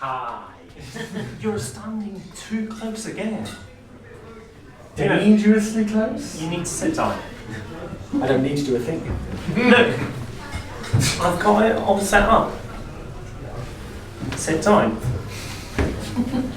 Hi. You're standing too close again. Dangerously close? You need to sit down. I don't need to do a thing. No. I've got it all set up. Sit down.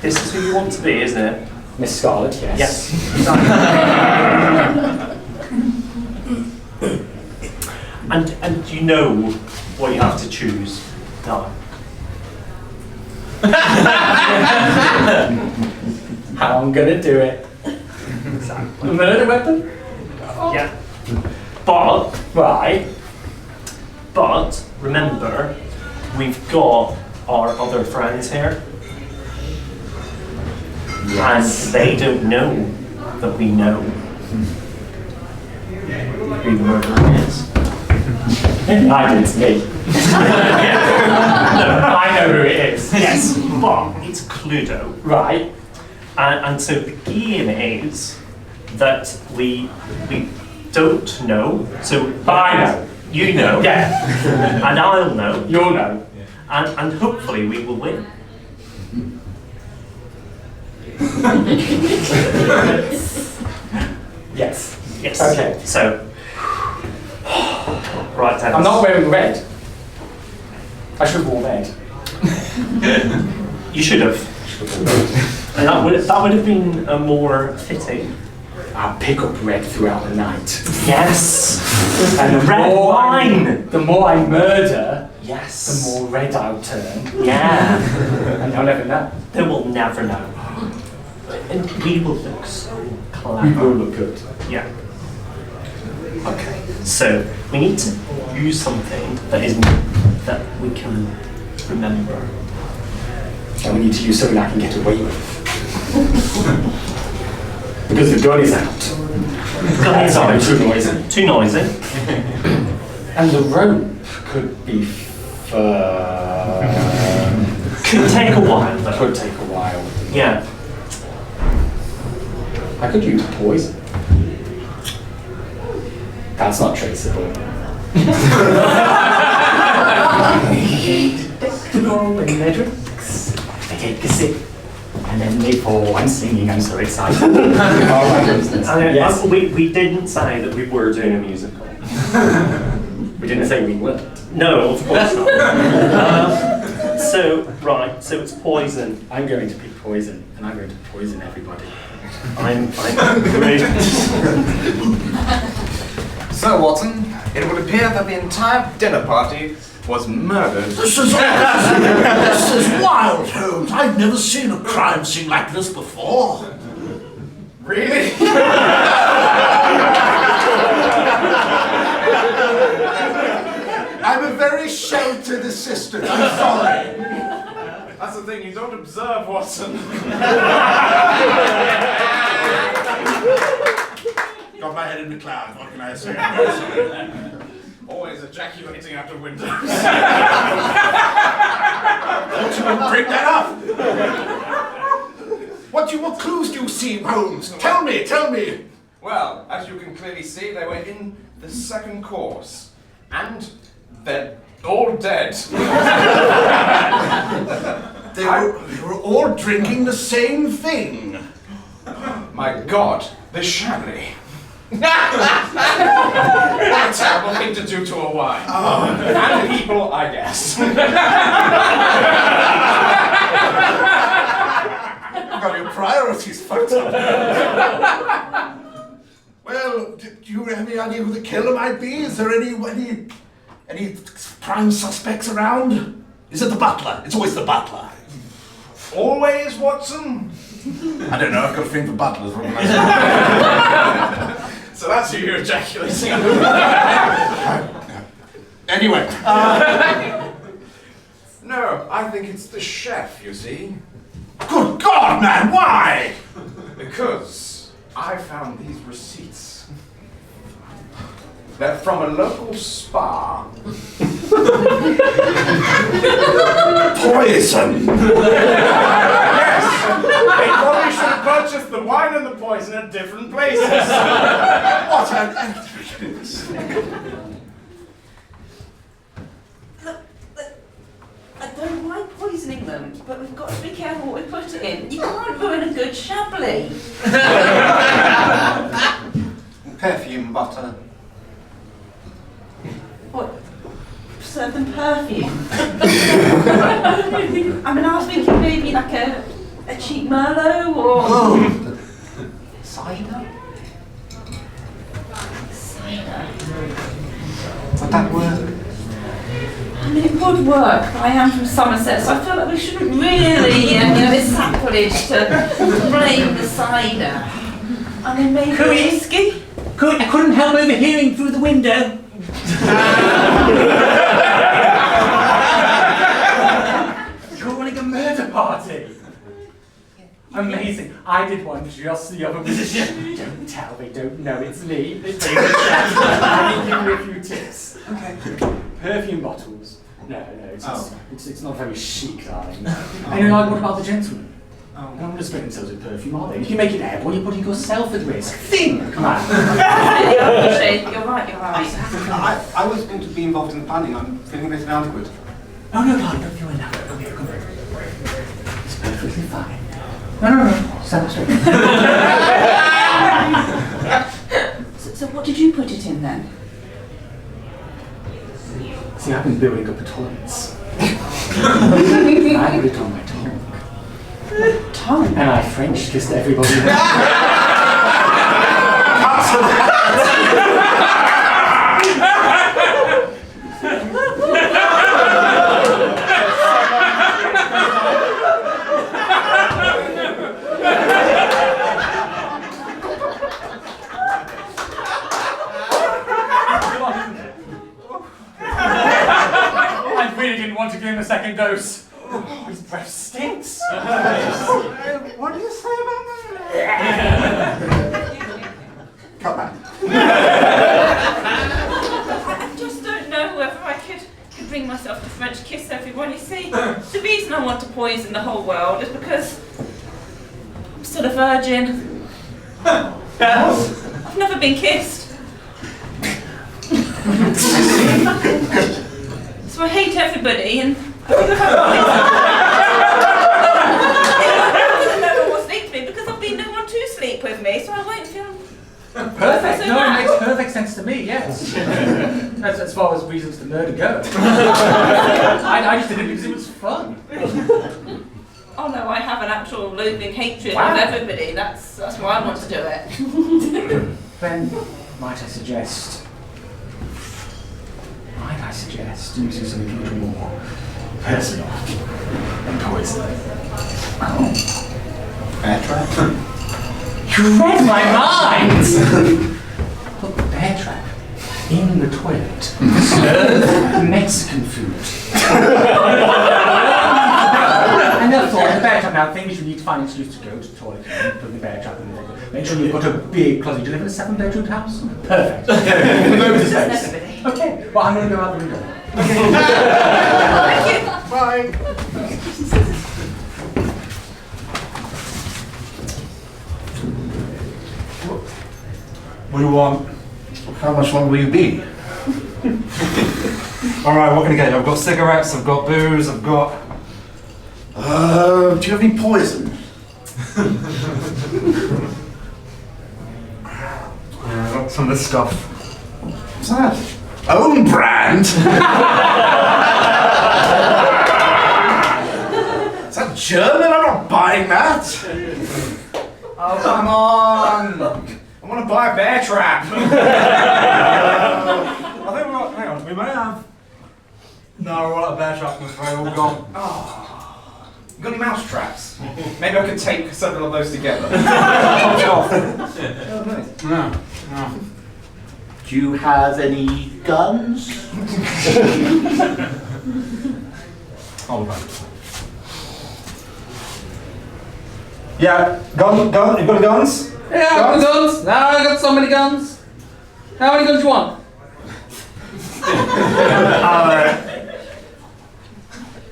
This is who you want to be, isn't it? Miss Scarlet, yes. Yes. and you know what you have to choose. No. How I'm gonna do it. Exactly. Murder weapon? Yeah. But Right. But remember, we've got our other friends here, and they don't know that we know who the murderer is. I did, it's me. No, I know who it is. yes, but it's Cluedo, Right. and so the game is that we don't know. So I know. you know, Yeah. and I'll know, You'll know. and hopefully we will win. Yes. Yes. Okay. So, right, Dennis. I'm not wearing red. I should have worn red. You should have. And that would have been a more fitting. I'll pick up red throughout the night. Yes. And the Red more wine. the more I murder, Yes. the more red I'll turn. Yeah. And they'll never know. They will never know. And we will look so You clever. will look good. Yeah. Okay. So we need to use something that we can remember. And we need to use something I can get away with. Because the gun is out. Gun is out. Too noisy. Too noisy. And the rope could be firm. Could take a while though. Could take a while. Yeah. I could use poison. That's not traceable. Detectable in their drinks. They take a sip, and then they fall. I'm singing, I'm so excited. Oh my goodness. Yes. We didn't say that we were doing a musical. We didn't say we weren't. No, of course not. So it's poison. I'm going to pick poison, and I'm going to poison everybody. I'm great. So, Watson, it would appear that the entire dinner party was murdered. This is wild, Holmes. I've never seen a crime scene like this before. Really? I'm a very sheltered assistant. I'm sorry. That's the thing, you don't observe, Watson. Got my head in the clouds. What can I say? Always ejaculating out of windows. Don't you bring that up? What clues do you see, Holmes? Tell me. Well, as you can clearly see, they were in the second course. And they're all dead. They were all drinking the same thing. My God, the shabby. What a terrible thing to do to a wine. And people, I guess. Got your priorities fucked up. Well, do you have any idea who the killer might be? Is there any prime suspects around? Is it the butler? It's always the butler. Always, Watson? I don't know, I've got a thing for butlers. So that's who you're ejaculating. Anyway. No, I think it's the chef, you see. Good God, man, why? Because I found these receipts. They're from a local spa. Poison. Yes! They probably should have purchased the wine and the poison at different places. What an... I don't like poison. sweetening them, but we've got to be careful what we put it in. You can't ruin a good chablis. Perfume butter. What? Serve them perfume? I mean, I was thinking maybe like a cheap Merlot or... Oh. Cider? Cider. Would that work? I mean, it would work, but I am from Somerset, so I feel like we shouldn't really, it's sacrilege to blame the cider. I mean, maybe whiskey? I couldn't help overhearing through the window. You're running a murder party. Amazing. I did one just the other week. Don't tell, they don't know it's me. I can give you a few tips. Okay. Perfume bottles. No, it's not very chic, darling. And you're like, what about the gentlemen? No one would have spoken themselves with perfume, are they? You can make it airborne, you're putting yourself at risk. Think, come on. You're right. I was going to be involved in the planning. I'm feeling a bit inadequate. Oh no, darling, don't feel inadequate. Come here. It's perfectly fine. No. Stand straight. So what did you put it in then? See, I've been building up the toilets. I put it on my tongue. Tongue? And I French kissed everybody. I really didn't want to give him a second dose. His breath stinks. What do you say about that? Come on. I just don't know whether I could bring myself to French kiss everyone. You see, the reason I want to poison the whole world is because I'm still a virgin. I've never been kissed. So I hate everybody and no one will sleep with me because there'll be no one to sleep with me, so I won't feel Perfect. so No, bad. it makes perfect sense to me, yes. as far as reasons to murder go. I just did it because it was fun. Oh no, I have an actual loathing hatred Wow. of everybody. That's why I want to do it. Then, might I suggest using something a little more personal than poison? Oh. Bear trap. You read my mind! Put the bear trap in the toilet. Serve Mexican food. And that's all. The bear trap now, thing is you need to find an excuse to go to the toilet and put the bear trap in the toilet. Make sure you've got a big closet. You live in a 7-bedroom house? Perfect. Loads of space. Okay, well I'm going to go out the window. Thank you. Bye. What do you want? How much longer will you be? Alright, what can I get you? I've got cigarettes, I've got booze, I've got... Do you have any poison? Yeah, I've got some of this stuff. What's that? Own brand? Is that German? I'm not buying that. Oh, come on! I want to buy a bear trap! I think we're... Hang on, we may have... No, we're all out of bear traps, I'm afraid, all gone. You got any mouse traps? Maybe I could take several of those together. No. Do you have any guns? Hold on. Yeah, gun, you got any guns? Yeah, I got the guns. Now I got so many guns. How many guns do you want?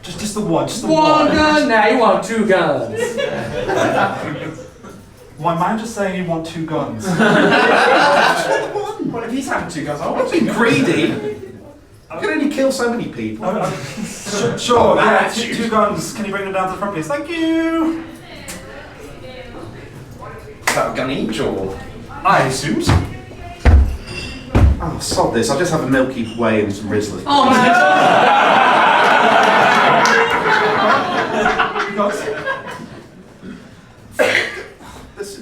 Just the one, just the One gun? Now you want 2 guns. My man just saying you want 2 guns. Well, if he's having 2 guns, I want to. Greedy. You can only kill so many people. Sure, yeah, two guns. Can you bring them down to the front, please? Thank you. Is that a gun each or? I assume so. Oh, sod this. I'll just have a Milky Way and some Rizzlers. Oh man! This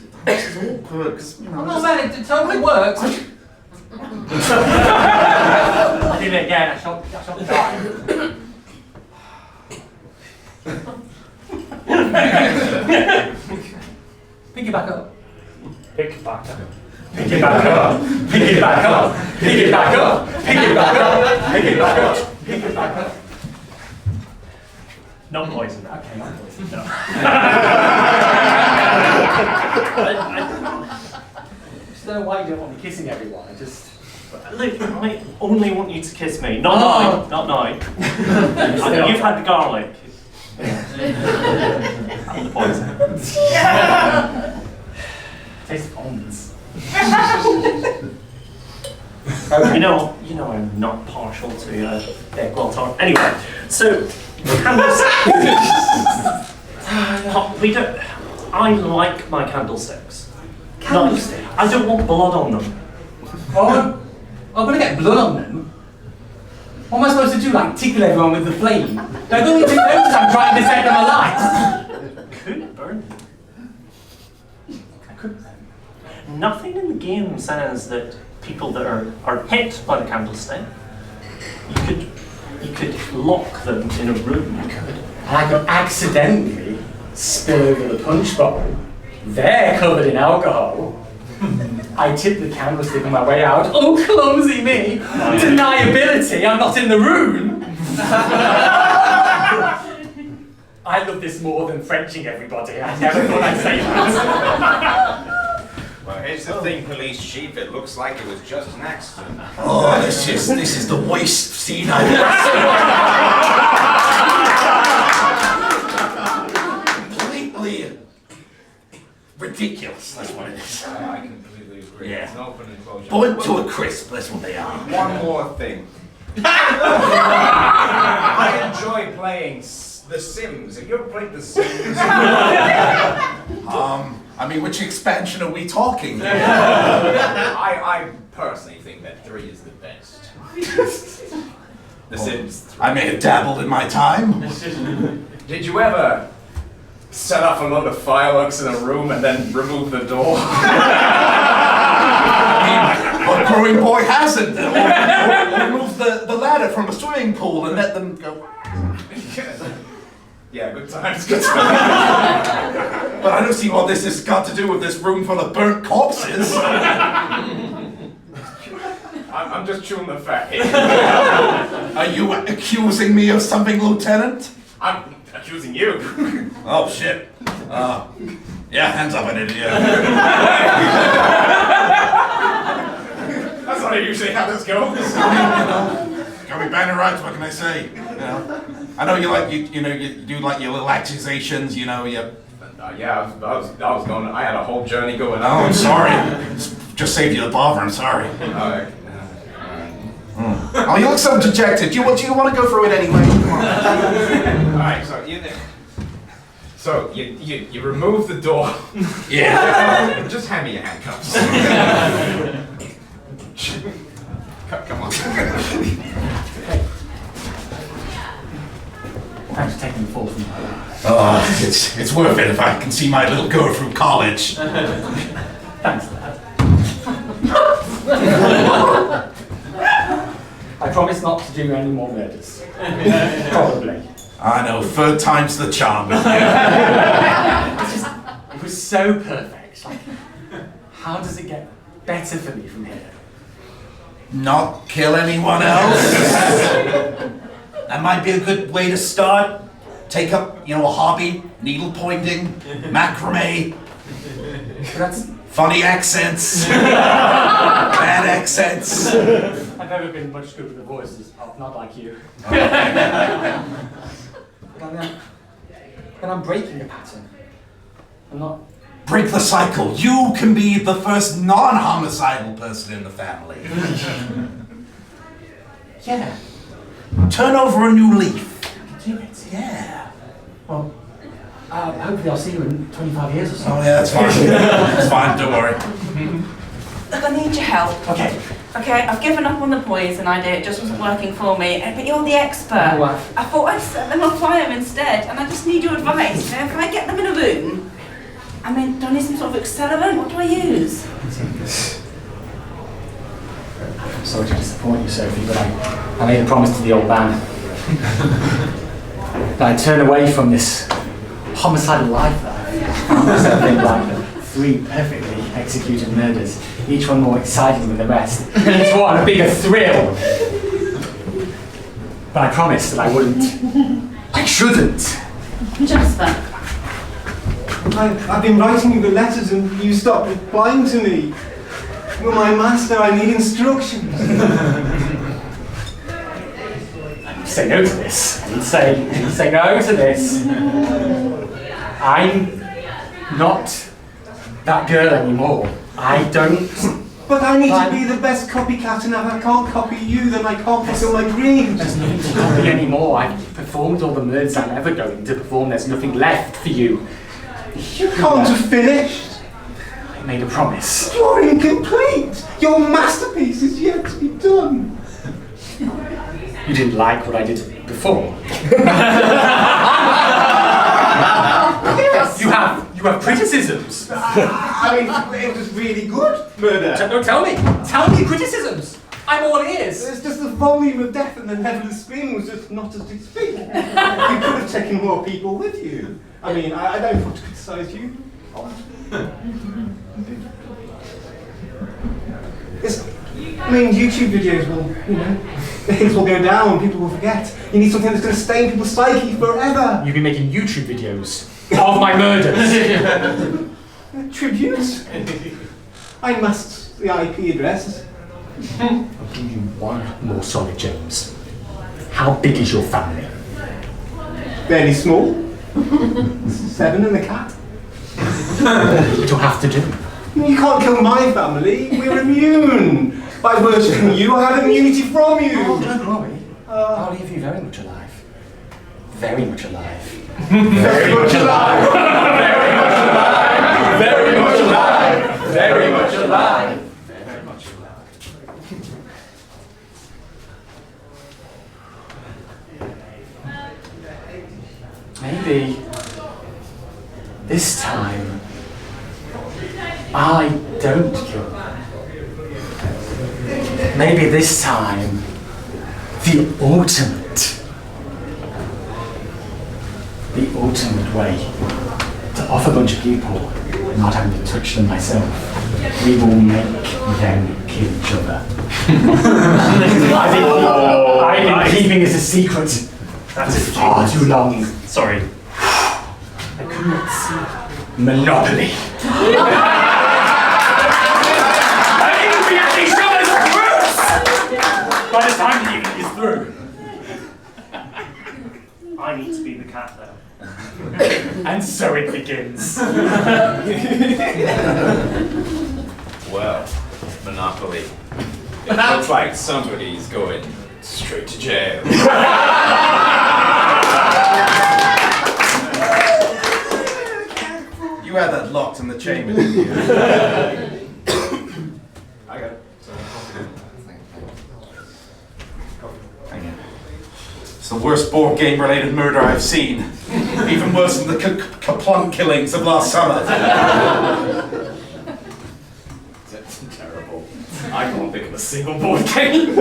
is awkward, because, you know... No man, it totally works. I did it again. I shot the guy. Pick it back up. Pick it back up. Pick it back up. Pick it back up. Pick it back up. Pick it back up. Pick it back up. Pick it back up. Not poison. Okay, not poison. No. I just don't know why you don't want me kissing everyone. I just. Look, I only want you to kiss me. Not now. Not now. You've had the garlic. And the poison. Tastes of almonds. You know I'm not partial to egg well. Anyway, so we don't. I like my candlesticks. Candlesticks? I don't want blood on them. Oh, I'm gonna get blood on them. What am I supposed to do? Like tickle everyone with the flame? They're going to do those I'm trying to save them alive. Could burn them. I could. Nothing in the game says that people that are hit by the candlestick, you could lock them in a room. And I could accidentally spill over the punch bowl. They're covered in alcohol. I tip the candlestick on my way out. Oh, clumsy me! Deniability, I'm not in the room! I love this more than Frenching everybody. I never thought I'd say that. Well, here's the thing, police chief. It looks like it was just an accident. Oh, this is the worst scene I've ever seen. Completely ridiculous, that's what it is. I completely agree. Yeah. It's an open and closure. Burnt to a crisp, that's what they are. One more thing. I enjoy playing The Sims. Have you ever played The Sims? I mean, which expansion are we talking? I personally think that 3 is the best. The Sims 3. I may have dabbled in my time. Did you ever set off a load of fireworks in a room and then remove the door? What growing boy hasn't? Or remove the ladder from a swimming pool and let them go. Yeah, good times, good times. But I don't see what this has got to do with this room full of burnt corpses. I'm just chewing the fat. Are you accusing me of something, Lieutenant? I'm accusing you. Oh, shit. Yeah, hands up, I did, yeah. That's not usually how this goes. Got me banner rights, what can I say? You know? I know you like, you do like your little accusations, you know, you... Yeah, I was going, I had a whole journey going Oh, on. I'm sorry. Just saved you the bother, I'm sorry. Oh, you look so dejected. Do you want to go through it anyway? Come on. Alright, so you remove the door. Yeah. Just hand me your handcuffs. Come on. Thanks for taking the fall from my life. Oh, it's worth it if I can see my little girl through college. Thanks, Dad. I promise not to do any more murders. Probably. I know, 3rd time's the charm. It was so perfect. Like, how does it get better for me from here? Not kill anyone else. That might be a good way to start. Take up, a hobby, needle pointing, macrame. That's. Funny accents. Bad accents. I've never been much good with the voices, not like you. But I'm breaking the pattern. I'm not. Break the cycle. You can be the first non-homicidal person in the family. Yeah, Turn over a new leaf. Do it. Yeah. Well, hopefully I'll see you in 25 years or so. Oh yeah, that's fine. That's fine, don't worry. Look, I need your help. Okay. Okay, I've given up on the poison idea, it just wasn't working for me, but you're the expert. What? I thought I'd set them on fire instead, and I just need your advice. You know, if I get them in a room, do I need some sort of accelerant? What do I use? I'm sorry to disappoint you, Sophie, but I made a promise to the old man that I'd turn away from this homicidal life that I found myself in, like 3 perfectly executed murders, each one more exciting than the rest, each one a bigger thrill. But I promised that I wouldn't. I shouldn't. Jasper. I've been writing you the letters and you stopped replying to me. You're my master, I need instructions. Say no to this. You'd say no to this. I'm not that girl anymore. I don't. But I need to be the best copycat, and if I can't copy you, then I can't fulfill my dreams. There's nothing to copy anymore. I've performed all the murders I'm ever going to perform. There's nothing left for you. You can't have finished. I made a promise. You're incomplete. Your masterpiece is yet to be done. You didn't like what I did before. You have criticisms. I mean, it was really good murder. No, tell me criticisms. I'm all ears. It's just the volume of death and the level of screaming was just not as to speak. You could have taken more people with you. I mean, I don't want to criticise you. YouTube videos will, the hits will go down, people will forget. You need something that's going to stay in people's psyche forever. You've been making YouTube videos of my murders. Tributes? I must the IP address. I'll give you one more solid, James. How big is your family? Fairly small. 7 and a cat. What do you have to do? You can't kill my family. We're immune. By worshipping you, I have immunity from you. Oh, don't worry. I'll leave you very much alive. Very much alive. Very much alive. Very much alive. Very much alive. Very much alive. Very much alive. Maybe this time I don't kill them. Maybe this time the ultimate way to off a bunch of people, not having to touch them myself, we will make them kill each other. I've been keeping this a secret. That's it. Far too long. Sorry. I couldn't see. Monopoly. By the time the evening is through. I need to be the cat though. And so it begins. Well, Monopoly. It looks like somebody's going straight to jail. You had that locked in the chamber, didn't you? I got it. It's the worst board game related murder I've seen. Even worse than the Kaplunk killings of last summer. That's terrible. I can't think of a single board game.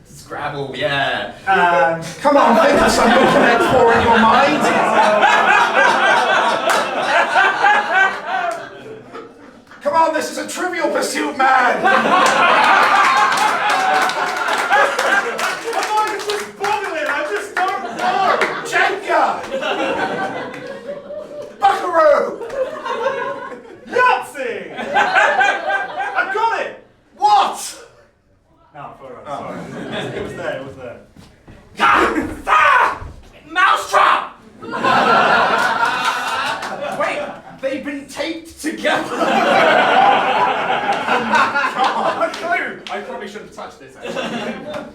Scrabble, yeah. Come on, think of something to connect for in your mind. Come on, this is a Trivial Pursuit, man. Jenga! Buckaroo! Yahtzee! I got it! What? No, sorry. It was there. Mousetrap! Wait, they've been taped together. I probably shouldn't touch this, actually.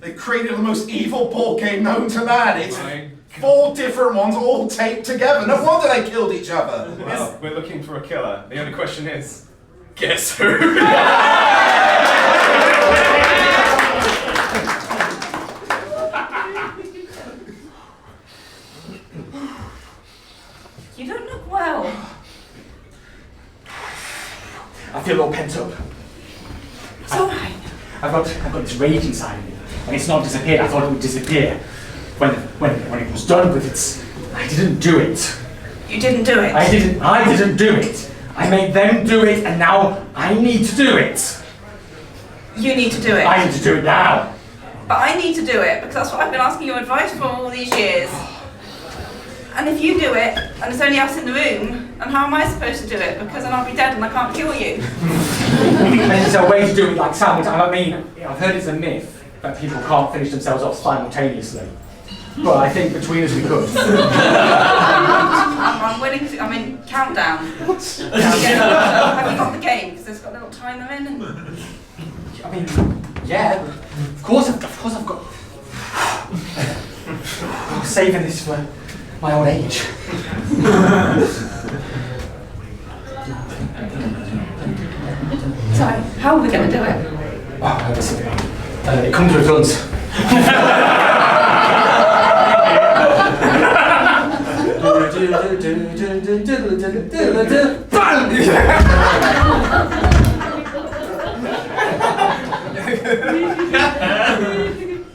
They created the most evil board game known to man. It's My 4 different ones all taped together. No wonder they killed each other. Well, we're looking for a killer. The only question is, guess who? You don't look well. I feel all pent up. It's alright. I've got this rage inside of me, and it's not disappeared. I thought it would disappear when it was done, but I didn't do it. You didn't do it. I didn't do it. I made them do it, and now I need to do it. You need to do it. I need to do it now. But I need to do it because that's what I've been asking your advice for all these years. And if you do it, and there's only us in the room, then how am I supposed to do it? Because then I'll be dead and I can't cure you. And there's a way to do it like simultaneously. I mean, I've heard it's a myth that people can't finish themselves off simultaneously. But I think between us we could. I'm willing to, countdown. Have you got the game? Because there's got a little timer in. And... I mean, yeah, of course I've got... I'm saving this for my old age. So, how are we going to do it? Oh, listen, it comes with guns.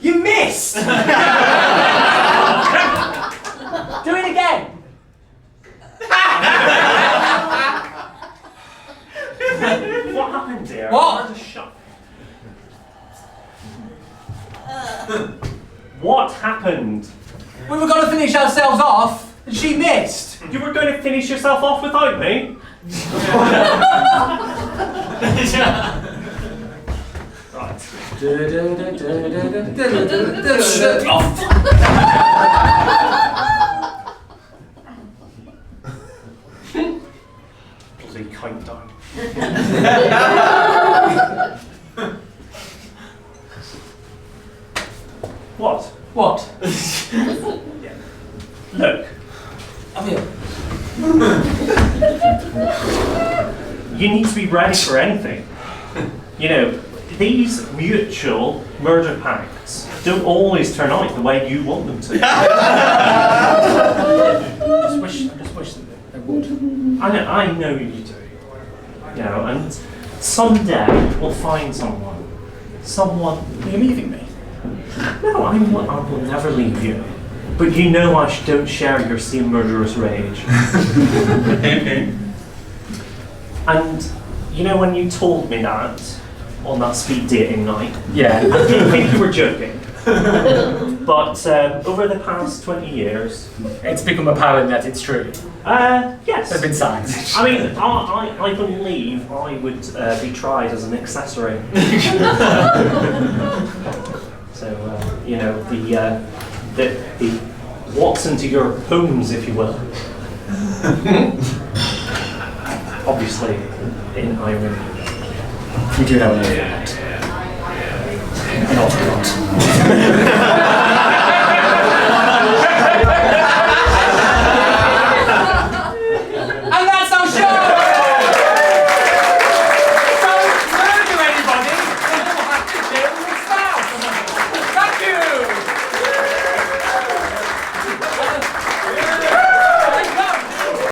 You missed! Do it again! What happened, dear? What? I'm just shocked. What happened? We were going to finish ourselves off, and she missed. You were going to finish yourself off without me? Bloody countdown. What? What? Look, I'm here. you need to be ready for anything. You know, these mutual murder pacts don't always turn out the way you want them to. I just wish that they would. I know you do. You know, and someday we'll find someone. Someone. Are you leaving me? No, I will never leave you. But you know I don't share your same murderous rage. And you know when you told me that on that speed dating night, Yeah. I didn't think you were joking. But over the past 20 years, It's become apparent that it's true. yes. There's been signs. I mean, I believe I would be tried as an accessory. So, you know, the what's into your homes, if you will. Obviously, in irony. You do know what I mean. An odd plot.